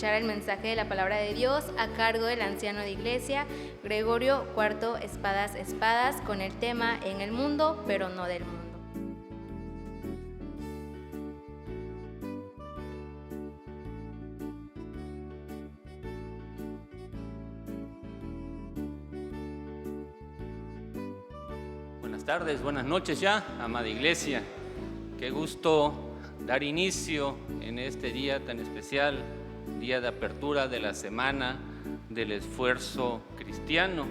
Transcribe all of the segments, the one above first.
escuchar el mensaje de la palabra de Dios a cargo del anciano de iglesia, Gregorio IV Espadas, con el tema En el mundo, pero no del mundo. Buenas tardes, buenas noches ya, amada iglesia. Qué gusto dar inicio en este día tan especial, día de apertura de la Semana del Esfuerzo Cristiano.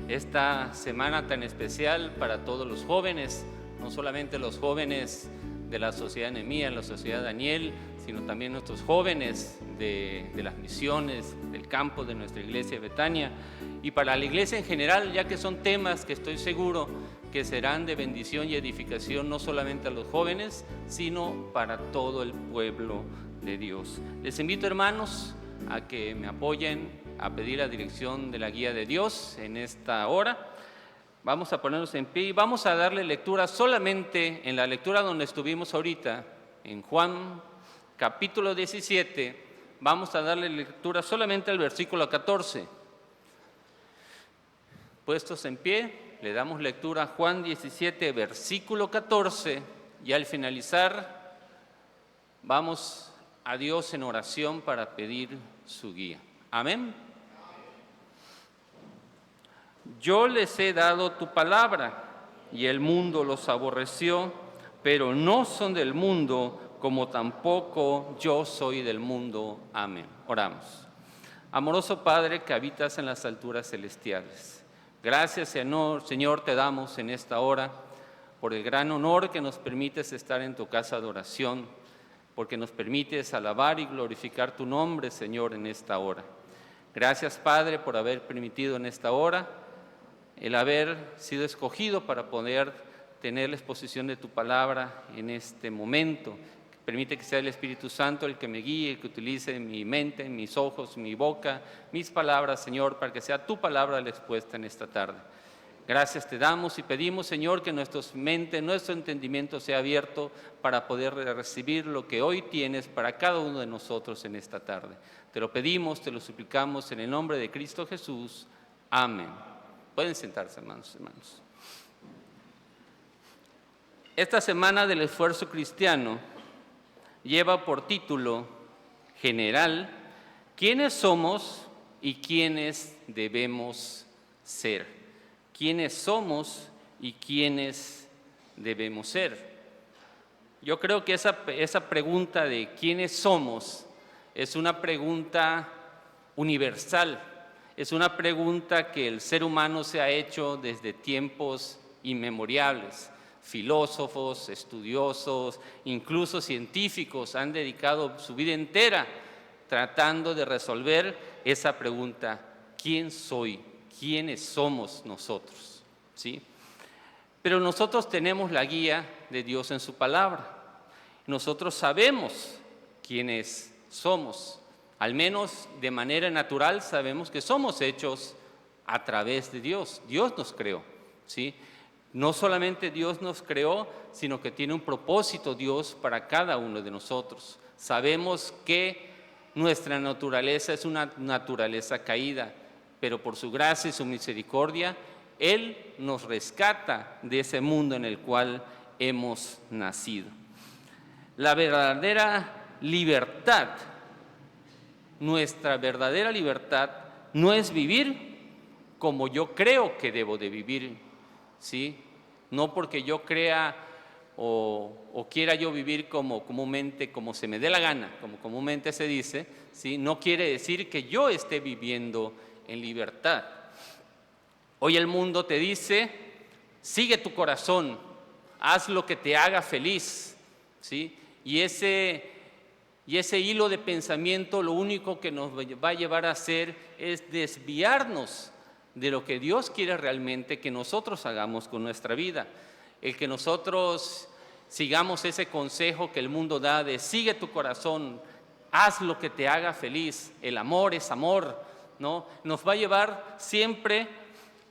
Esta semana tan especial para todos los jóvenes, no solamente los jóvenes de la Sociedad Nehemías, la Sociedad Daniel, sino también nuestros jóvenes de las misiones, del campo de nuestra iglesia de Betania, y para la iglesia en general, ya que son temas que estoy seguro que serán de bendición y edificación no solamente a los jóvenes, sino para todo el pueblo de Dios. Les invito, hermanos, a que me apoyen a pedir la dirección de la guía de Dios en esta hora. Vamos a ponernos en pie y vamos a darle lectura solamente en la lectura donde estuvimos ahorita, en Juan capítulo 17, vamos a darle lectura solamente al versículo 14. Puestos en pie, le damos lectura a Juan 17, versículo 14, y al finalizar vamos a Dios en oración para pedir su guía. Amén. Yo les he dado tu palabra, y el mundo los aborreció, pero no son del mundo, como tampoco yo soy del mundo. Amén. Oramos. Amoroso Padre que habitas en las alturas celestiales, gracias, Señor, te damos en esta hora por el gran honor que nos permites estar en tu casa de oración, porque nos permites alabar y glorificar tu nombre, Señor, en esta hora. Gracias, Padre, por haber permitido en esta hora el haber sido escogido para poder tener la exposición de tu palabra en este momento. Permite que sea el Espíritu Santo el que me guíe, el que utilice mi mente, mis ojos, mi boca, mis palabras, Señor, para que sea tu palabra la expuesta en esta tarde. Gracias te damos y pedimos, Señor, que nuestra mente, nuestro entendimiento sea abierto para poder recibir lo que hoy tienes para cada uno de nosotros en esta tarde. Te lo pedimos, te lo suplicamos en el nombre de Cristo Jesús. Amén. Pueden sentarse, hermanos. Esta semana del esfuerzo cristiano lleva por título general ¿quiénes somos y quiénes debemos ser? ¿Quiénes somos y quiénes debemos ser? Yo creo que esa pregunta de quiénes somos es una pregunta universal, es una pregunta que el ser humano se ha hecho desde tiempos inmemoriales. Filósofos, estudiosos, incluso científicos han dedicado su vida entera tratando de resolver esa pregunta: ¿quién soy? ¿Quiénes somos nosotros? ¿Sí? Pero nosotros tenemos la guía de Dios en su palabra. Nosotros sabemos quiénes somos. Al menos de manera natural sabemos que somos hechos a través de Dios. Dios nos creó, ¿sí? No solamente Dios nos creó, sino que tiene un propósito Dios para cada uno de nosotros. Sabemos que nuestra naturaleza es una naturaleza caída, pero por su gracia y su misericordia, Él nos rescata de ese mundo en el cual hemos nacido. La verdadera libertad, nuestra verdadera libertad, no es vivir como yo creo que debo de vivir, ¿sí? No porque yo crea o quiera yo vivir comúnmente, como se me dé la gana, como comúnmente se dice, ¿sí? No quiere decir que yo esté viviendo en libertad. Hoy el mundo te dice: sigue tu corazón, haz lo que te haga feliz, ¿sí? Y ese hilo de pensamiento lo único que nos va a llevar a hacer es desviarnos de lo que Dios quiere realmente que nosotros hagamos con nuestra vida. El que nosotros sigamos ese consejo que el mundo da de sigue tu corazón, haz lo que te haga feliz, el amor es amor, ¿no? Nos va a llevar siempre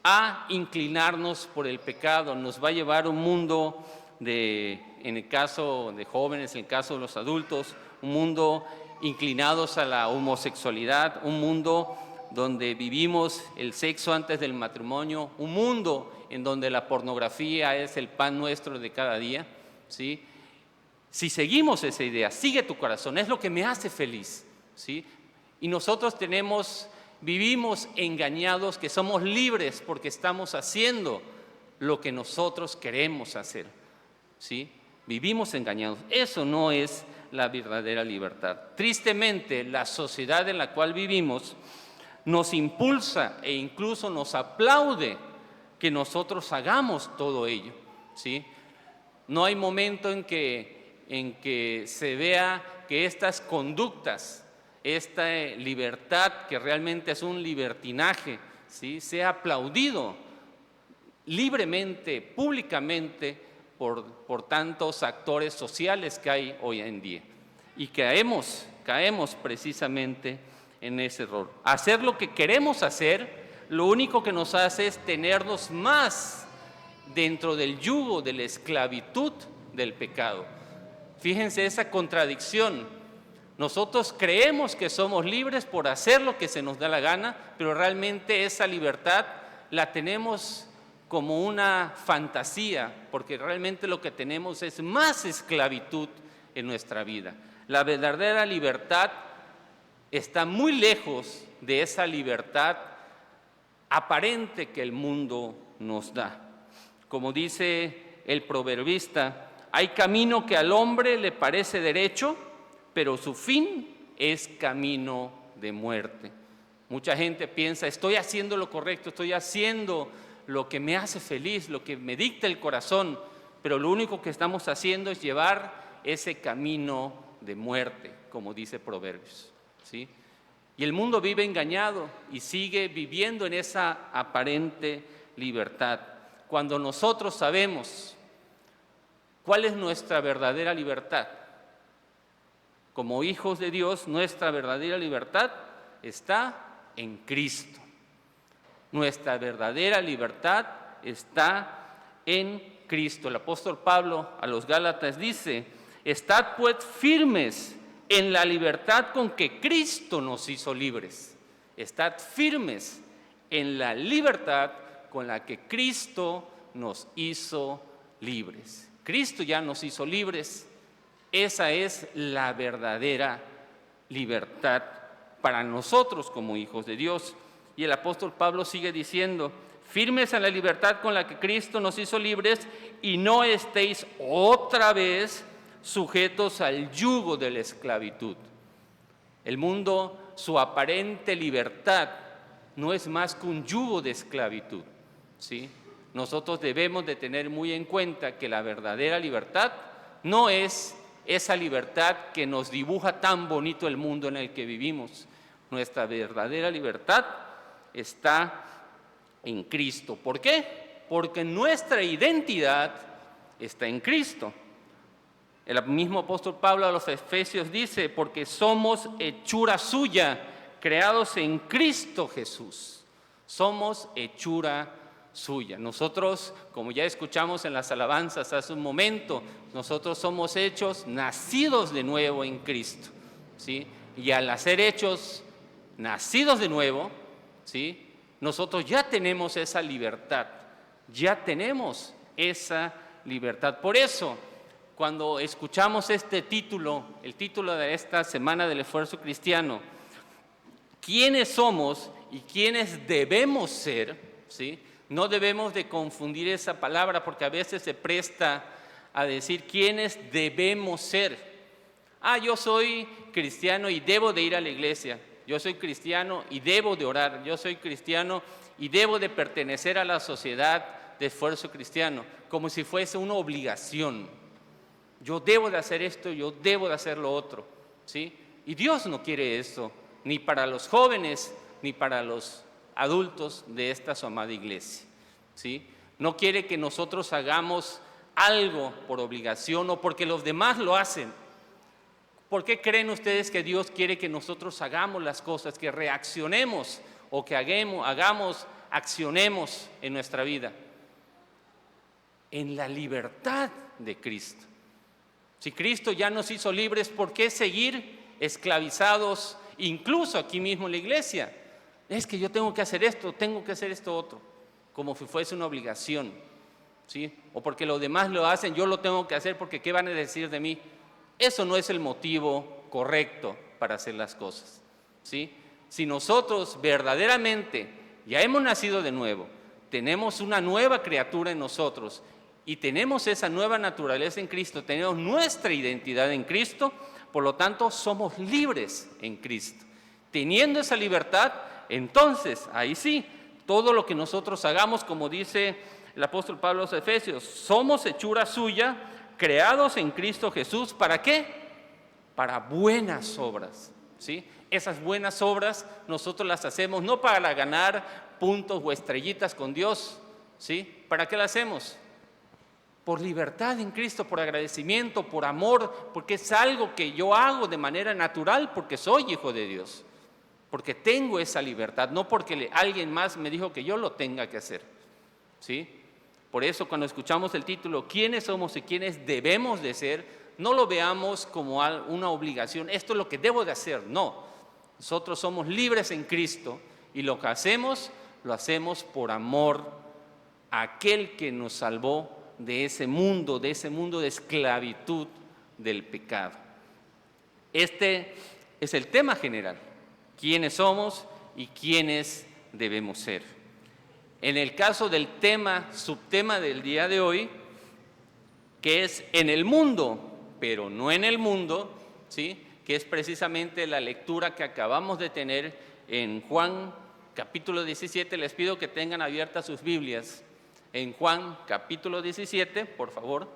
a inclinarnos por el pecado, nos va a llevar a un mundo en el caso de jóvenes, en el caso de los adultos, un mundo inclinados a la homosexualidad, un mundo donde vivimos el sexo antes del matrimonio, un mundo en donde la pornografía es el pan nuestro de cada día, ¿sí? Si seguimos esa idea, sigue tu corazón, es lo que me hace feliz, ¿sí? Y nosotros vivimos engañados, que somos libres porque estamos haciendo lo que nosotros queremos hacer, ¿sí? Vivimos engañados. Eso no es la verdadera libertad. Tristemente, la sociedad en la cual vivimos nos impulsa e incluso nos aplaude que nosotros hagamos todo ello, ¿sí? No hay momento en que se vea que estas conductas, esta libertad que realmente es un libertinaje, ¿sí?, sea aplaudido libremente, públicamente, por tantos actores sociales que hay hoy en día. Y caemos precisamente en ese error. Hacer lo que queremos hacer, lo único que nos hace es tenernos más dentro del yugo de la esclavitud del pecado. Fíjense esa contradicción. Nosotros creemos que somos libres por hacer lo que se nos da la gana, pero realmente esa libertad la tenemos como una fantasía, porque realmente lo que tenemos es más esclavitud en nuestra vida. La verdadera libertad está muy lejos de esa libertad aparente que el mundo nos da. Como dice el proverbista, hay camino que al hombre le parece derecho, pero su fin es camino de muerte. Mucha gente piensa, estoy haciendo lo correcto, estoy haciendo lo que me hace feliz, lo que me dicta el corazón, pero lo único que estamos haciendo es llevar ese camino de muerte, como dice Proverbios, ¿sí? Y el mundo vive engañado y sigue viviendo en esa aparente libertad. Cuando nosotros sabemos cuál es nuestra verdadera libertad, como hijos de Dios, nuestra verdadera libertad está en Cristo. Nuestra verdadera libertad está en Cristo. El apóstol Pablo a los Gálatas dice, estad pues firmes en la libertad con que Cristo nos hizo libres. Estad firmes en la libertad con la que Cristo nos hizo libres. Cristo ya nos hizo libres. Esa es la verdadera libertad para nosotros como hijos de Dios. Y el apóstol Pablo sigue diciendo, firmes en la libertad con la que Cristo nos hizo libres y no estéis otra vez sujetos al yugo de la esclavitud. El mundo, su aparente libertad no es más que un yugo de esclavitud, ¿sí? Nosotros debemos de tener muy en cuenta que la verdadera libertad no es esa libertad que nos dibuja tan bonito el mundo en el que vivimos. Nuestra verdadera libertad está en Cristo. ¿Por qué? Porque nuestra identidad está en Cristo. El mismo apóstol Pablo a los Efesios dice, porque somos hechura suya, creados en Cristo Jesús. Somos hechura suya. Nosotros, como ya escuchamos en las alabanzas hace un momento, nosotros somos hechos, nacidos de nuevo en Cristo, ¿sí? Y al ser hechos, nacidos de nuevo, ¿sí?, nosotros ya tenemos esa libertad, ya tenemos esa libertad. Por eso, cuando escuchamos este título, el título de esta Semana del Esfuerzo Cristiano, ¿quiénes somos y quiénes debemos ser? ¿Sí? No debemos de confundir esa palabra porque a veces se presta a decir quiénes debemos ser. Yo soy cristiano y debo de ir a la iglesia. Yo soy cristiano y debo de orar. Yo soy cristiano y debo de pertenecer a la sociedad de esfuerzo cristiano, como si fuese una obligación. Yo debo de hacer esto, yo debo de hacer lo otro, ¿sí? Y Dios no quiere eso, ni para los jóvenes, ni para los adultos de esta su amada iglesia, ¿sí? No quiere que nosotros hagamos algo por obligación o porque los demás lo hacen. ¿Por qué creen ustedes que Dios quiere que nosotros hagamos las cosas, que reaccionemos o que accionemos en nuestra vida? En la libertad de Cristo. Si Cristo ya nos hizo libres, ¿por qué seguir esclavizados, incluso aquí mismo en la iglesia. Es que yo tengo que hacer esto, tengo que hacer esto otro, como si fuese una obligación, ¿sí? O porque los demás lo hacen, yo lo tengo que hacer porque ¿qué van a decir de mí? Eso no es el motivo correcto para hacer las cosas, ¿sí? Si nosotros verdaderamente ya hemos nacido de nuevo, tenemos una nueva criatura en nosotros y tenemos esa nueva naturaleza en Cristo, tenemos nuestra identidad en Cristo, por lo tanto somos libres en Cristo. Teniendo esa libertad, entonces ahí sí, todo lo que nosotros hagamos, como dice el apóstol Pablo a los Efesios, somos hechura suya, creados en Cristo Jesús, ¿para qué? Para buenas obras, ¿sí? Esas buenas obras nosotros las hacemos no para ganar puntos o estrellitas con Dios, ¿sí? ¿Para qué las hacemos? Por libertad en Cristo, por agradecimiento, por amor, porque es algo que yo hago de manera natural porque soy hijo de Dios, porque tengo esa libertad, no porque alguien más me dijo que yo lo tenga que hacer, ¿sí? Por eso cuando escuchamos el título, ¿quiénes somos y quiénes debemos de ser? No lo veamos como una obligación, esto es lo que debo de hacer, no. Nosotros somos libres en Cristo y lo que hacemos, lo hacemos por amor a aquel que nos salvó de ese mundo de esclavitud del pecado. Este es el tema general, quiénes somos y quiénes debemos ser. En el caso del subtema del día de hoy, que es en el mundo, pero no en el mundo, ¿sí? Que es precisamente la lectura que acabamos de tener en Juan capítulo 17. Les pido que tengan abiertas sus Biblias en Juan capítulo 17, por favor.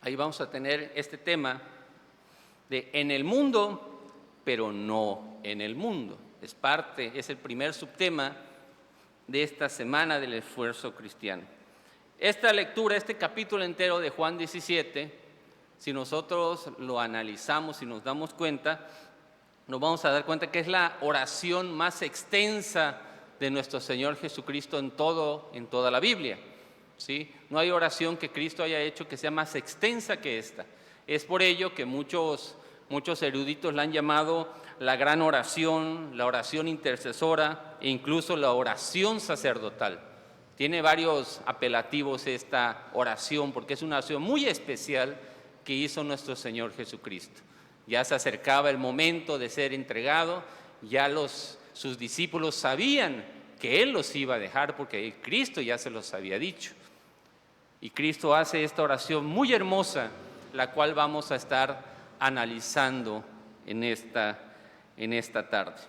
Ahí vamos a tener este tema de en el mundo, pero no en el mundo. Es el primer subtema de esta semana del esfuerzo cristiano. Esta lectura, este capítulo entero de Juan 17, si nosotros lo analizamos y nos damos cuenta, nos vamos a dar cuenta que es la oración más extensa de nuestro Señor Jesucristo en toda la Biblia, ¿sí? No hay oración que Cristo haya hecho que sea más extensa que esta. Es por ello que muchos eruditos la han llamado la gran oración, la oración intercesora e incluso la oración sacerdotal. Tiene varios apelativos esta oración porque es una oración muy especial que hizo nuestro Señor Jesucristo. Ya se acercaba el momento de ser entregado, ya sus discípulos sabían que Él los iba a dejar porque Cristo ya se los había dicho. Y Cristo hace esta oración muy hermosa, la cual vamos a estar analizando en esta tarde.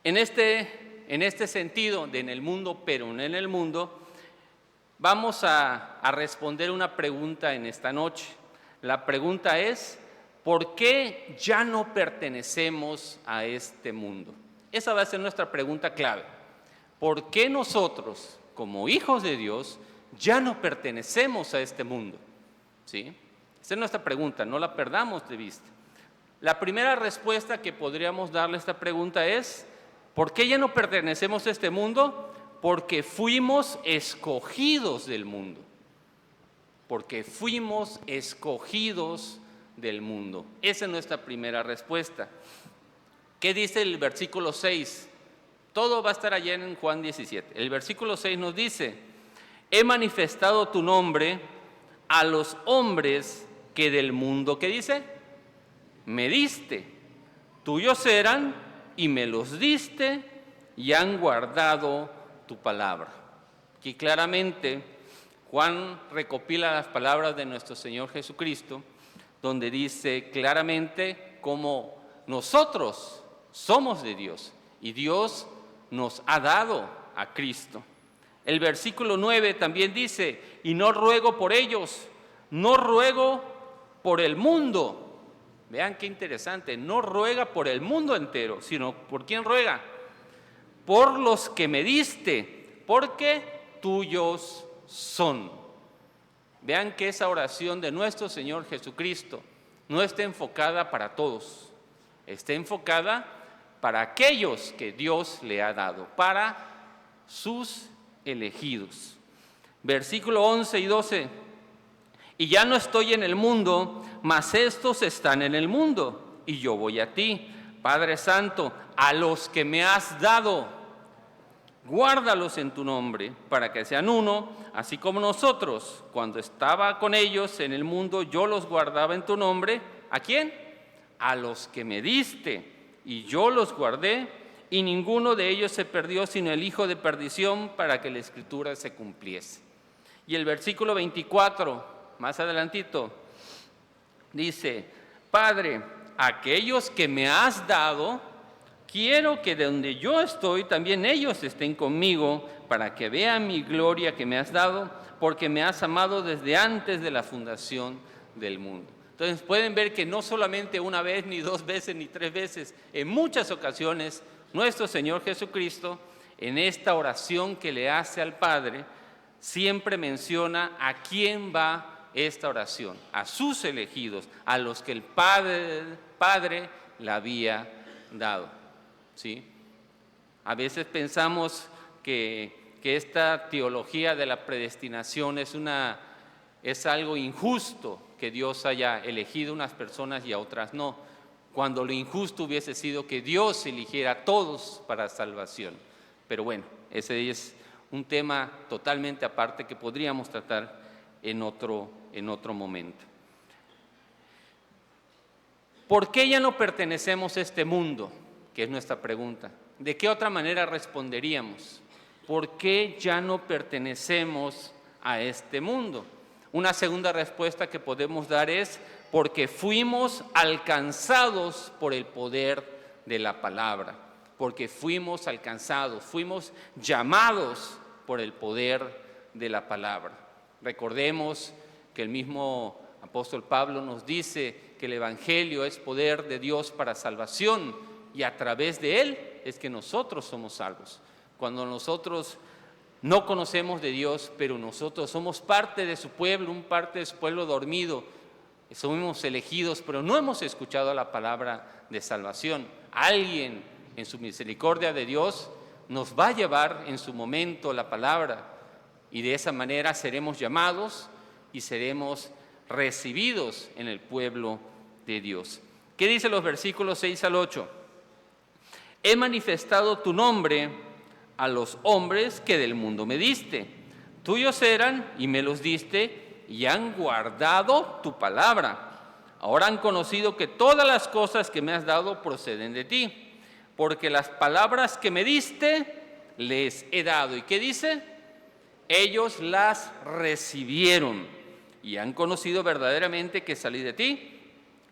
En este sentido, de en el mundo, pero no en el mundo, vamos a responder una pregunta en esta noche. La pregunta es, ¿por qué ya no pertenecemos a este mundo? Esa va a ser nuestra pregunta clave. ¿Por qué nosotros, como hijos de Dios, ya no pertenecemos a este mundo? ¿Sí? Esa es nuestra pregunta, no la perdamos de vista. La primera respuesta que podríamos darle a esta pregunta es, ¿por qué ya no pertenecemos a este mundo? Porque fuimos escogidos del mundo. Porque fuimos escogidos del mundo. Esa es nuestra primera respuesta. ¿Qué dice el versículo 6? Todo va a estar allá en Juan 17. El versículo 6 nos dice, he manifestado tu nombre a los hombres que del mundo, ¿qué dice? Me diste. Tuyos eran y me los diste y han guardado tu palabra. Aquí claramente Juan recopila las palabras de nuestro Señor Jesucristo, donde dice claramente cómo nosotros somos de Dios y Dios nos ha dado a Cristo. El versículo 9 también dice, y no ruego por ellos, no ruego por el mundo. Vean qué interesante, no ruega por el mundo entero, sino ¿por quién ruega? Por los que me diste, porque tuyos son. Vean que esa oración de nuestro Señor Jesucristo no está enfocada para todos, está enfocada para aquellos que Dios le ha dado, para sus elegidos. Versículo 11 y 12. Y ya no estoy en el mundo, mas estos están en el mundo, y yo voy a ti, Padre Santo, a los que me has dado. Guárdalos en tu nombre, para que sean uno, así como nosotros, cuando estaba con ellos en el mundo, yo los guardaba en tu nombre. ¿A quién? A los que me diste, y yo los guardé, y ninguno de ellos se perdió, sino el hijo de perdición, para que la escritura se cumpliese. Y el versículo 24, más adelantito, dice: Padre, aquellos que me has dado, quiero que de donde yo estoy, también ellos estén conmigo, para que vean mi gloria que me has dado, porque me has amado desde antes de la fundación del mundo. Entonces pueden ver que no solamente una vez, ni dos veces, ni tres veces, en muchas ocasiones, nuestro Señor Jesucristo, en esta oración que le hace al Padre, siempre menciona a quién va esta oración: a sus elegidos, a los que el Padre le había dado. ¿Sí? A veces pensamos que esta teología de la predestinación es algo injusto, que Dios haya elegido unas personas y a otras no, cuando lo injusto hubiese sido que Dios eligiera a todos para salvación. Pero bueno, ese es un tema totalmente aparte que podríamos tratar en otro momento. ¿Por qué ya no pertenecemos a este mundo? Que es nuestra pregunta. ¿De qué otra manera responderíamos? ¿Por qué ya no pertenecemos a este mundo? Una segunda respuesta que podemos dar es: porque fuimos alcanzados por el poder de la palabra. Porque fuimos alcanzados, fuimos llamados por el poder de la palabra. Recordemos que el mismo apóstol Pablo nos dice que el Evangelio es poder de Dios para salvación, y a través de él es que nosotros somos salvos. Cuando nosotros no conocemos de Dios, pero nosotros somos parte de su pueblo, parte de su pueblo dormido, somos elegidos, pero no hemos escuchado la palabra de salvación. Alguien en su misericordia de Dios nos va a llevar en su momento la palabra, y de esa manera seremos llamados y seremos recibidos en el pueblo de Dios. ¿Qué dicen los versículos 6 al 8? He manifestado tu nombre a los hombres que del mundo me diste. Tuyos eran y me los diste, y han guardado tu palabra. Ahora han conocido que todas las cosas que me has dado proceden de ti, porque las palabras que me diste les he dado. ¿Y qué dice? Ellos las recibieron y han conocido verdaderamente que salí de ti,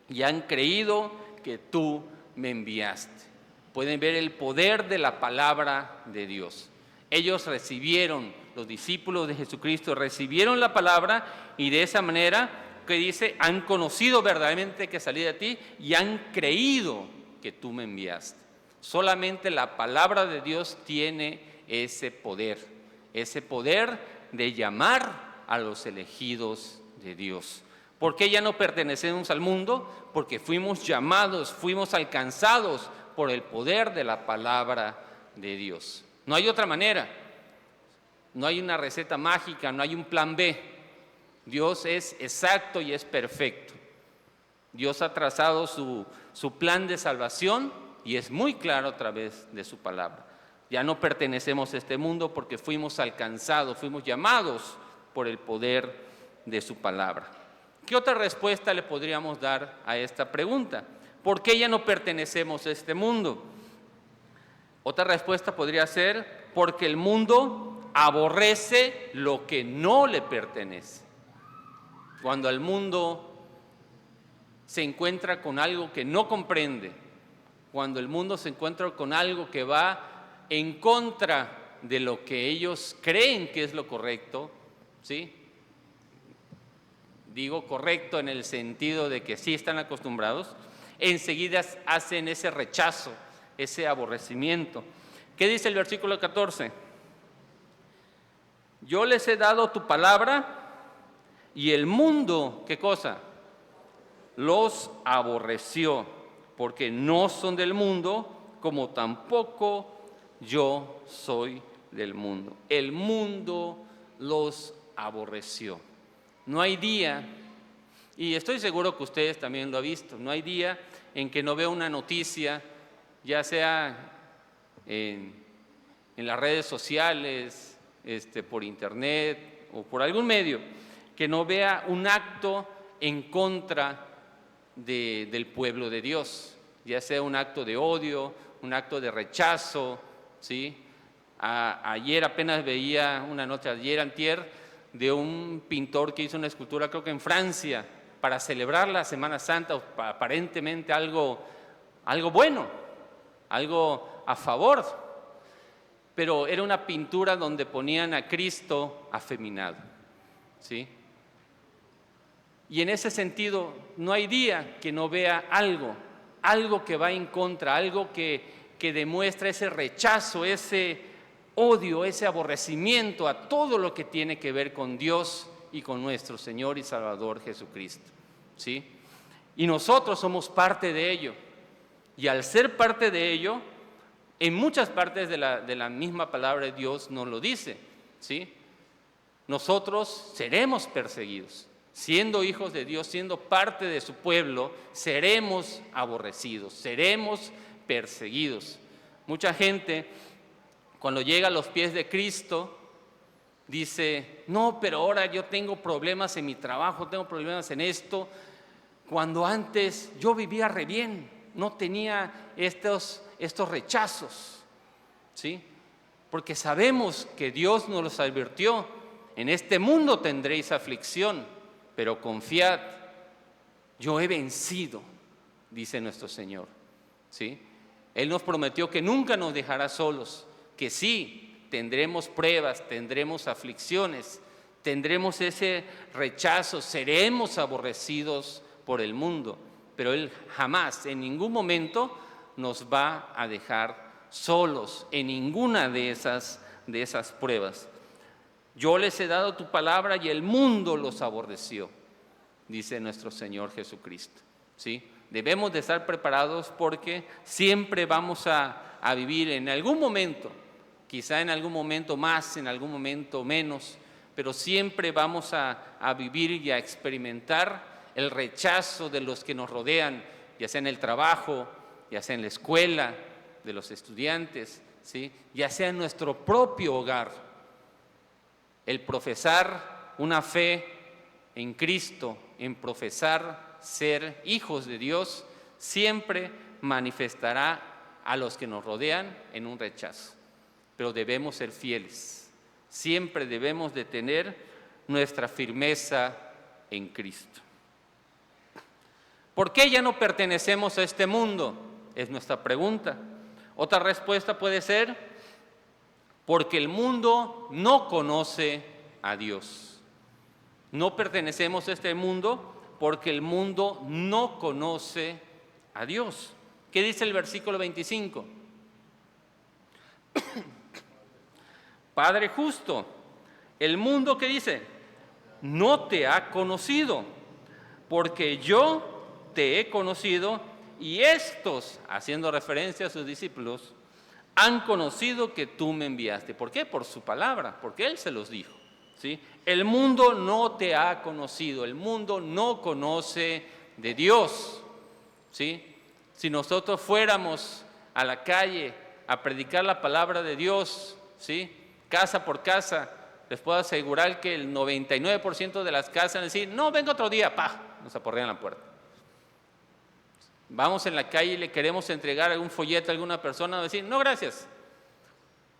y han creído que tú me enviaste. Pueden ver el poder de la palabra de Dios. Ellos recibieron, los discípulos de Jesucristo recibieron la palabra, y de esa manera, que dice, han conocido verdaderamente que salí de ti y han creído que tú me enviaste. Solamente la palabra de Dios tiene ese poder de llamar a los elegidos de Dios. ¿Por qué ya no pertenecemos al mundo? Porque fuimos llamados, fuimos alcanzados por el poder de la palabra de Dios. No hay otra manera, no hay una receta mágica, no hay un plan B. Dios es exacto y es perfecto. Dios ha trazado su plan de salvación y es muy claro a través de su palabra. Ya no pertenecemos a este mundo porque fuimos alcanzados, fuimos llamados por el poder de su palabra. ¿Qué otra respuesta le podríamos dar a esta pregunta? ¿Por qué ya no pertenecemos a este mundo? Otra respuesta podría ser: porque el mundo aborrece lo que no le pertenece. Cuando el mundo se encuentra con algo que no comprende, cuando el mundo se encuentra con algo que va en contra de lo que ellos creen que es lo correcto, ¿sí? Digo correcto en el sentido de que sí están acostumbrados, enseguida hacen ese rechazo, ese aborrecimiento. ¿Qué dice el versículo 14? Yo les he dado tu palabra y el mundo, ¿qué cosa? Los aborreció, porque no son del mundo, como tampoco yo soy del mundo. El mundo los aborreció. No hay día, y estoy seguro que ustedes también lo han visto, no hay día en que no vea una noticia, ya sea en las redes sociales, por internet o por algún medio, que no vea un acto en contra del pueblo de Dios, ya sea un acto de odio, un acto de rechazo, ¿sí? Ayer apenas veía una nota, ayer antier, de un pintor que hizo una escultura, creo que en Francia, para celebrar la Semana Santa, aparentemente algo bueno, algo a favor, pero era una pintura donde ponían a Cristo afeminado, ¿sí? Y en ese sentido, no hay día que no vea algo que va en contra, algo que demuestra ese rechazo, ese odio, ese aborrecimiento a todo lo que tiene que ver con Dios y con nuestro Señor y Salvador Jesucristo, ¿sí? Y nosotros somos parte de ello. Y al ser parte de ello, en muchas partes de la misma palabra de Dios nos lo dice, ¿sí? Nosotros seremos perseguidos. Siendo hijos de Dios, siendo parte de su pueblo, seremos aborrecidos, seremos perseguidos. Mucha gente, cuando llega a los pies de Cristo, dice, no, pero ahora yo tengo problemas en mi trabajo, tengo problemas en esto, cuando antes yo vivía re bien, no tenía estos rechazos, ¿sí? Porque sabemos que Dios nos los advirtió, en este mundo tendréis aflicción, pero confiad, yo he vencido, dice nuestro Señor, ¿sí? Él nos prometió que nunca nos dejará solos, que sí, tendremos pruebas, tendremos aflicciones, tendremos ese rechazo, seremos aborrecidos por el mundo, pero Él jamás, en ningún momento, nos va a dejar solos en ninguna de esas pruebas. Yo les he dado tu palabra y el mundo los aborreció, dice nuestro Señor Jesucristo, ¿sí? Debemos de estar preparados porque siempre vamos a vivir en algún momento, quizá en algún momento más, en algún momento menos, pero siempre vamos a vivir y a experimentar el rechazo de los que nos rodean, ya sea en el trabajo, ya sea en la escuela, de los estudiantes, ¿sí? Ya sea en nuestro propio hogar. El profesar una fe en Cristo, en profesar ser hijos de Dios, siempre manifestará a los que nos rodean en un rechazo. Pero debemos ser fieles, siempre debemos de tener nuestra firmeza en Cristo. ¿Por qué ya no pertenecemos a este mundo? Es nuestra pregunta. Otra respuesta puede ser, porque el mundo no conoce a Dios. No pertenecemos a este mundo porque el mundo no conoce a Dios. ¿Qué dice el versículo 25? Padre justo, el mundo, ¿qué dice? No te ha conocido, porque yo te he conocido y estos, haciendo referencia a sus discípulos, han conocido que tú me enviaste. ¿Por qué? Por su palabra, porque Él se los dijo, ¿sí? El mundo no te ha conocido, el mundo no conoce de Dios, ¿sí? Si nosotros fuéramos a la calle a predicar la palabra de Dios, ¿sí? Casa por casa, les puedo asegurar que el 99% de las casas decir, no, venga otro día, nos aporrean la puerta. Vamos en la calle y le queremos entregar algún folleto a alguna persona, decir, no, gracias.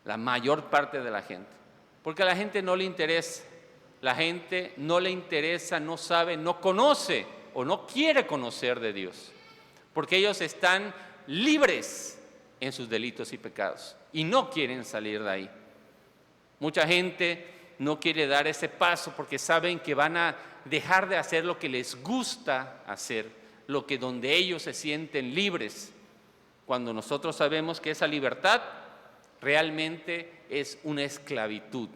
La mayor parte de la gente. Porque a la gente no le interesa. La gente no le interesa, no sabe, no conoce o no quiere conocer de Dios. Porque ellos están libres en sus delitos y pecados y no quieren salir de ahí. Mucha gente no quiere dar ese paso porque saben que van a dejar de hacer lo que les gusta hacer, lo que donde ellos se sienten libres, cuando nosotros sabemos que esa libertad realmente es una esclavitud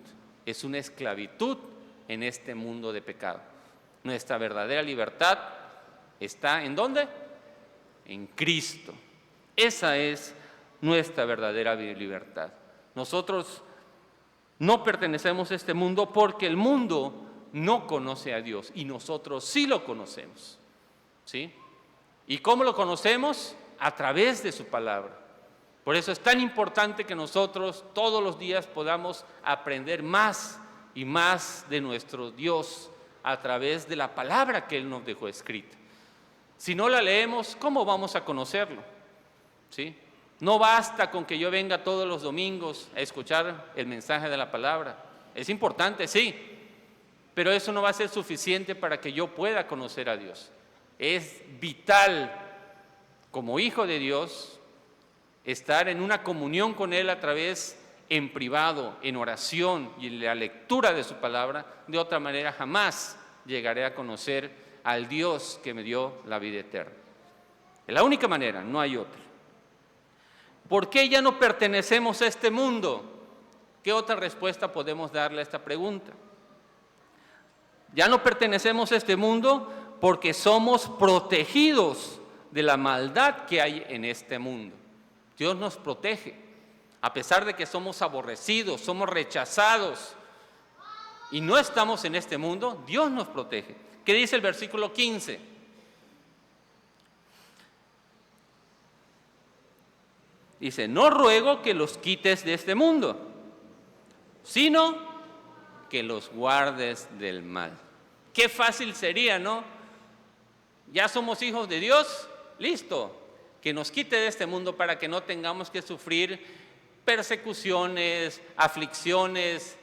en este mundo de pecado. Nuestra verdadera libertad está ¿en dónde? En Cristo. Esa es nuestra verdadera libertad. Nosotros no pertenecemos a este mundo porque el mundo no conoce a Dios y nosotros sí lo conocemos. ¿Sí? ¿Y cómo lo conocemos? A través de su palabra. Por eso es tan importante que nosotros todos los días podamos aprender más y más de nuestro Dios a través de la palabra que Él nos dejó escrita. Si no la leemos, ¿cómo vamos a conocerlo? ¿Sí? No basta con que yo venga todos los domingos a escuchar el mensaje de la palabra. Es importante, sí, pero eso no va a ser suficiente para que yo pueda conocer a Dios. Es vital, como hijo de Dios, estar en una comunión con Él a través en privado, en oración y en la lectura de su palabra. De otra manera jamás llegaré a conocer al Dios que me dio la vida eterna. Es la única manera, no hay otra. ¿Por qué ya no pertenecemos a este mundo? ¿Qué otra respuesta podemos darle a esta pregunta? Ya no pertenecemos a este mundo porque somos protegidos de la maldad que hay en este mundo. Dios nos protege, a pesar de que somos aborrecidos, somos rechazados y no estamos en este mundo, Dios nos protege. ¿Qué dice el versículo 15? Dice, no ruego que los quites de este mundo, sino que los guardes del mal. Qué fácil sería, ¿no? Ya somos hijos de Dios, listo, que nos quite de este mundo para que no tengamos que sufrir persecuciones, aflicciones.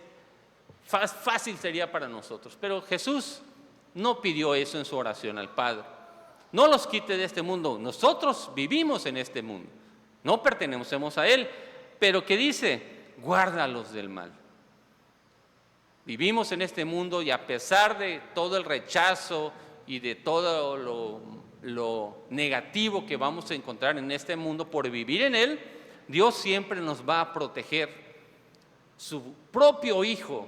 Fácil sería para nosotros, pero Jesús no pidió eso en su oración al Padre. No los quite de este mundo, nosotros vivimos en este mundo, no pertenecemos a Él, pero ¿qué dice? Guárdalos del mal. Vivimos en este mundo y a pesar de todo el rechazo y de todo lo negativo que vamos a encontrar en este mundo por vivir en él, Dios siempre nos va a proteger. Su propio Hijo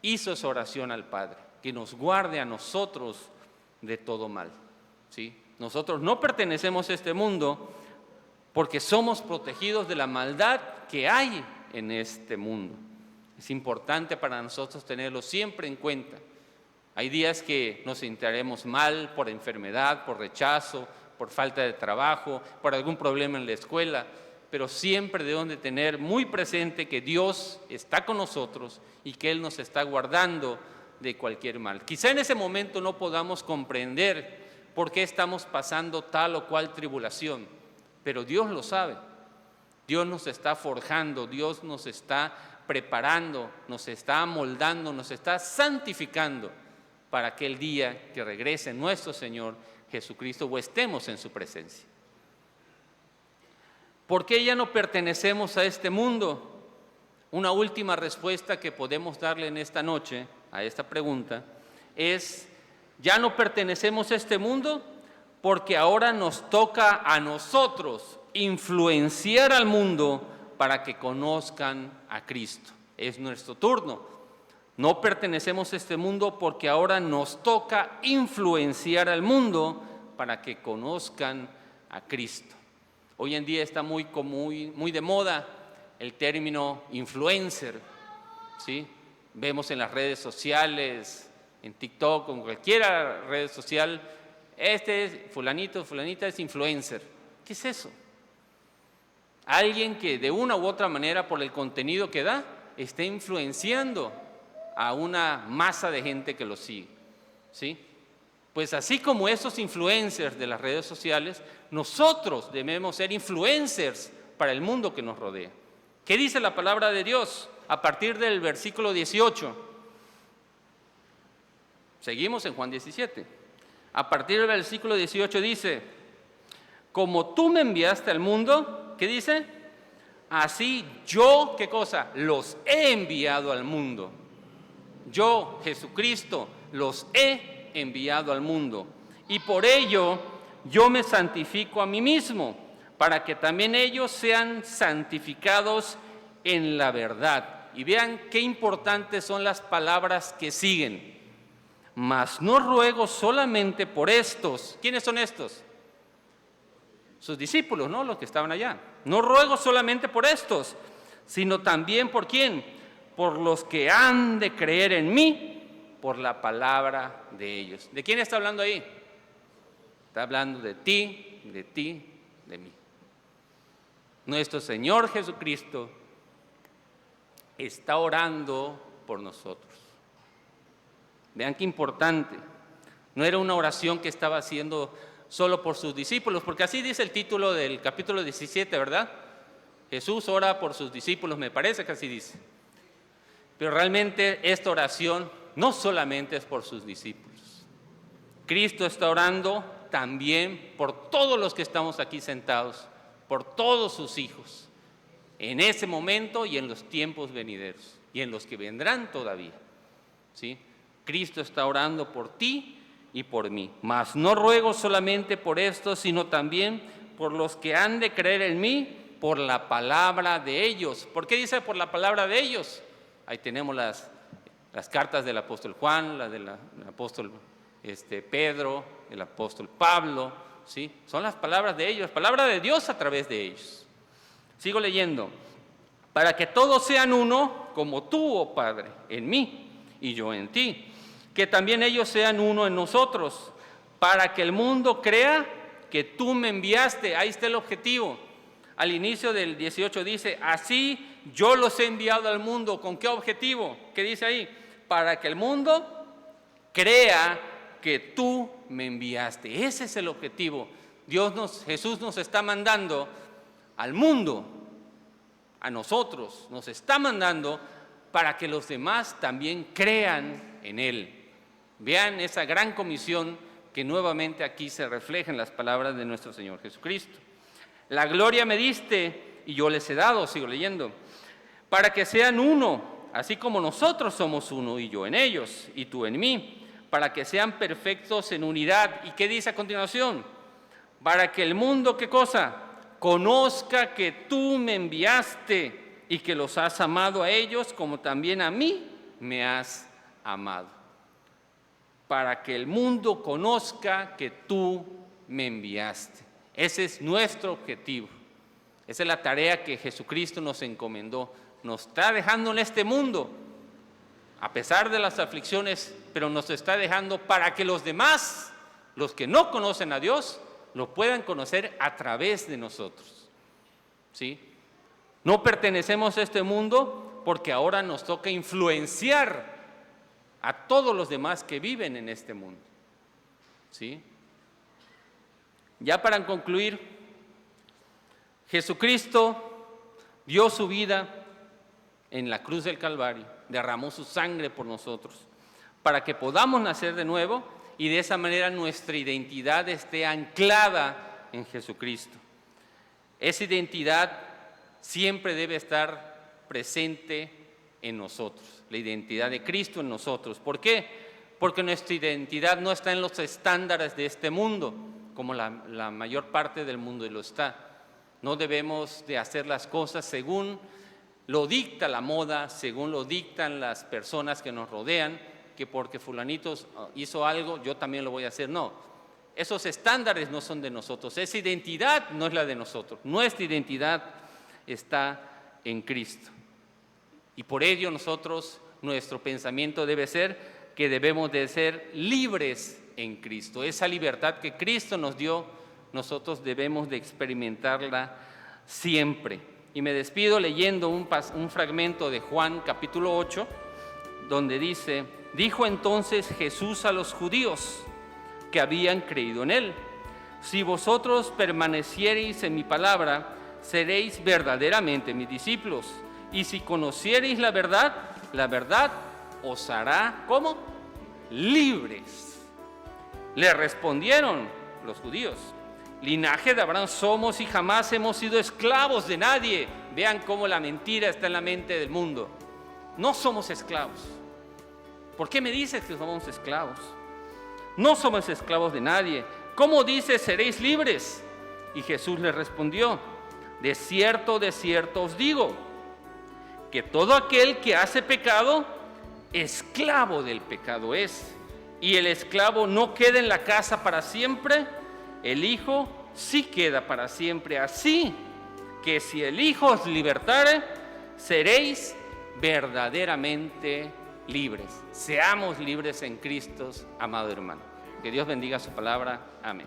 hizo esa oración al Padre, que nos guarde a nosotros de todo mal. ¿Sí? Nosotros no pertenecemos a este mundo porque somos protegidos de la maldad que hay en este mundo. Es importante para nosotros tenerlo siempre en cuenta. Hay días que nos sentiremos mal por enfermedad, por rechazo, por falta de trabajo, por algún problema en la escuela, pero siempre debemos de tener muy presente que Dios está con nosotros y que Él nos está guardando de cualquier mal. Quizá en ese momento no podamos comprender por qué estamos pasando tal o cual tribulación, pero Dios lo sabe. Dios nos está forjando, Dios nos está preparando, nos está moldando, nos está santificando para aquel día que regrese nuestro Señor Jesucristo o estemos en su presencia. ¿Por qué ya no pertenecemos a este mundo? Una última respuesta que podemos darle en esta noche a esta pregunta es: ya no pertenecemos a este mundo porque ahora nos toca a nosotros influenciar al mundo para que conozcan a Cristo. Es nuestro turno. No pertenecemos a este mundo porque ahora nos toca influenciar al mundo para que conozcan a Cristo. Hoy en día está muy de moda el término influencer, ¿sí? Vemos en las redes sociales, en TikTok, en cualquier red social, fulanito, fulanita es influencer. ¿Qué es eso? Alguien que de una u otra manera, por el contenido que da, está influenciando a una masa de gente que lo sigue, ¿sí? Pues así como esos influencers de las redes sociales, nosotros debemos ser influencers para el mundo que nos rodea. ¿Qué dice la palabra de Dios? A partir del versículo 18. Seguimos en Juan 17. A partir del versículo 18 dice: como tú me enviaste al mundo, ¿qué dice? Así yo, ¿qué cosa? Los he enviado al mundo. Yo, Jesucristo, los he enviado al mundo. Y por ello yo me santifico a mí mismo, para que también ellos sean santificados en la verdad. Y vean qué importantes son las palabras que siguen. Mas no ruego solamente por estos. ¿Quiénes son estos? sus discípulos, ¿no? Los que estaban allá. No ruego solamente por estos, sino también ¿por quién? Por los que han de creer en mí, por la palabra de ellos. ¿De quién está hablando ahí? Está hablando de ti, de mí. Nuestro Señor Jesucristo está orando por nosotros. Vean qué importante. No era una oración que estaba haciendo solo por sus discípulos, porque así dice el título del capítulo 17, ¿verdad? Jesús ora por sus discípulos, me parece que así dice. Pero realmente esta oración no solamente es por sus discípulos. Cristo está orando también por todos los que estamos aquí sentados, por todos sus hijos, en ese momento y en los tiempos venideros, y en los que vendrán todavía, ¿sí? Cristo está orando por ti y por mí. Mas no ruego solamente por esto, sino también por los que han de creer en mí, por la palabra de ellos. ¿Por qué dice por la palabra de ellos? Ahí tenemos las cartas del apóstol Juan, la del apóstol Pedro, el apóstol Pablo, ¿sí? Son las palabras de ellos, palabra de Dios a través de ellos. Sigo leyendo. Para que todos sean uno, como tú, oh Padre, en mí y yo en ti. Que también ellos sean uno en nosotros, para que el mundo crea que tú me enviaste. Ahí está el objetivo. Al inicio del 18 dice, así yo los he enviado al mundo. ¿Con qué objetivo? ¿Qué dice ahí? Para que el mundo crea que tú me enviaste. Ese es el objetivo. Jesús nos está mandando al mundo, a nosotros, nos está mandando para que los demás también crean en Él. Vean esa gran comisión que nuevamente aquí se refleja en las palabras de nuestro Señor Jesucristo. La gloria me diste y yo les he dado, sigo leyendo, para que sean uno, así como nosotros somos uno y yo en ellos y tú en mí, para que sean perfectos en unidad. ¿Y qué dice a continuación? Para que el mundo, ¿qué cosa? Conozca que tú me enviaste y que los has amado a ellos como también a mí me has amado. Para que el mundo conozca que tú me enviaste. Ese es nuestro objetivo. Esa es la tarea que Jesucristo nos encomendó. Nos está dejando en este mundo, a pesar de las aflicciones, pero nos está dejando para que los demás, los que no conocen a Dios, lo puedan conocer a través de nosotros, ¿sí? No pertenecemos a este mundo porque ahora nos toca influenciar a todos los demás que viven en este mundo, ¿sí? Ya para concluir, Jesucristo dio su vida en la cruz del Calvario, derramó su sangre por nosotros, para que podamos nacer de nuevo y de esa manera nuestra identidad esté anclada en Jesucristo. Esa identidad siempre debe estar presente en nosotros, la identidad de Cristo en nosotros. ¿Por qué? Porque nuestra identidad no está en los estándares de este mundo, como la mayor parte del mundo lo está. No debemos de hacer las cosas según lo dicta la moda, según lo dictan las personas que nos rodean, que porque fulanito hizo algo, yo también lo voy a hacer. No, esos estándares no son de nosotros, esa identidad no es la de nosotros. Nuestra identidad está en Cristo. Y por ello nuestro pensamiento debe ser que debemos de ser libres en Cristo. Esa libertad que Cristo nos dio, nosotros debemos de experimentarla siempre. Y me despido leyendo un fragmento de Juan capítulo 8, donde dice, dijo entonces Jesús a los judíos que habían creído en Él, si vosotros permaneciereis en mi palabra, seréis verdaderamente mis discípulos, y si conociereis la verdad os hará, ¿cómo? Libres. Le respondieron los judíos, linaje de Abraham somos y jamás hemos sido esclavos de nadie. Vean cómo la mentira está en la mente del mundo. No somos esclavos. ¿Por qué me dices que somos esclavos? No somos esclavos de nadie. ¿Cómo dices seréis libres? Y Jesús les respondió, de cierto os digo, que todo aquel que hace pecado, esclavo del pecado es. Y el esclavo no queda en la casa para siempre, el Hijo sí queda para siempre. Así que si el Hijo os libertare, seréis verdaderamente libres. Seamos libres en Cristo, amado hermano. Que Dios bendiga su palabra. Amén.